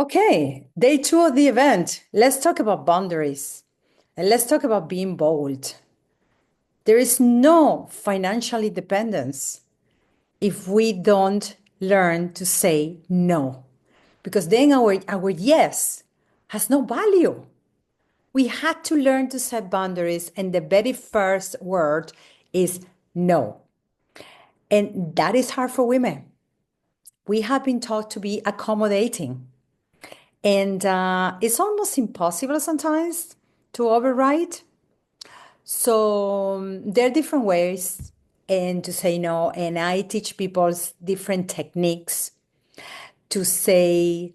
Okay, day two of the event. Let's talk about boundaries and let's talk about being bold. There is no financial independence if we don't learn to say no, because then our yes has no value. We had to learn to set boundaries, and the very first word is no. And that is hard for women. We have been taught to be accommodating. And it's almost impossible sometimes to override. So there are different ways and to say no. And I teach people different techniques to say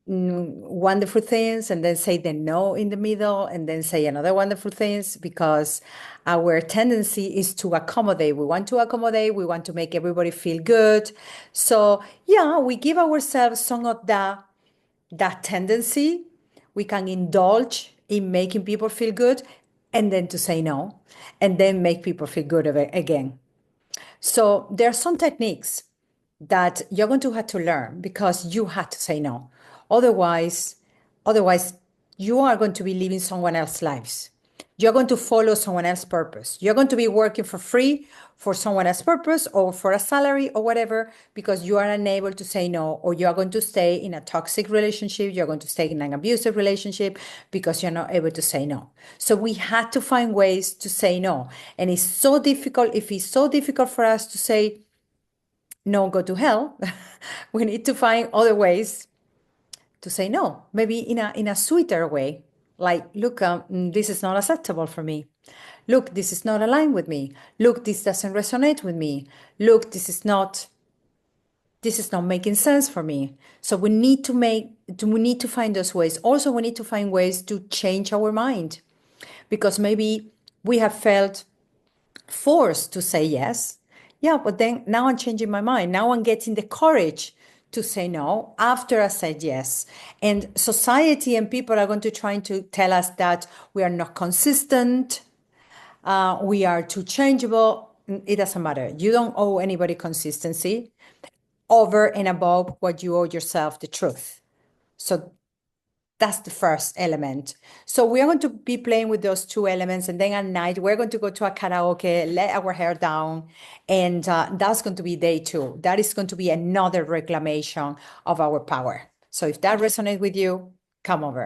wonderful things and then say the no in the middle and then say another wonderful things because our tendency is to accommodate. We want to accommodate. We want to make everybody feel good. So yeah, we give ourselves some of that tendency. We can indulge in making people feel good and then to say no and then make people feel good again. So there are some techniques that you're going to have to learn because you had to say no. Otherwise, otherwise you are going to be living someone else's lives. You're going to follow someone else's purpose. You're going to be working for free for someone else's purpose or for a salary or whatever because you are unable to say no, or you are going to stay in a toxic relationship. You're going to stay in an abusive relationship because you're not able to say no. So we had to find ways to say no. And it's so difficult. If it's so difficult for us to say no, go to hell, we need to find other ways to say no, maybe in a sweeter way. Like, look, this is not acceptable for me. Look, this is not aligned with me. Look, this doesn't resonate with me. Look, this is not making sense for me. So we need to find those ways. Also, we need to find ways to change our mind because maybe we have felt forced to say yes. Yeah, but then now I'm changing my mind. Now I'm getting the courage to say no after I said yes. And society and people are going to try to tell us that we are not consistent, we are too changeable. It doesn't matter. You don't owe anybody consistency over and above what you owe yourself, the truth. So that's the first element. So we are going to be playing with those two elements. And then at night, we're going to go to a karaoke, let our hair down. And that's going to be day two. That is going to be another reclamation of our power. So if that resonates with you, come over.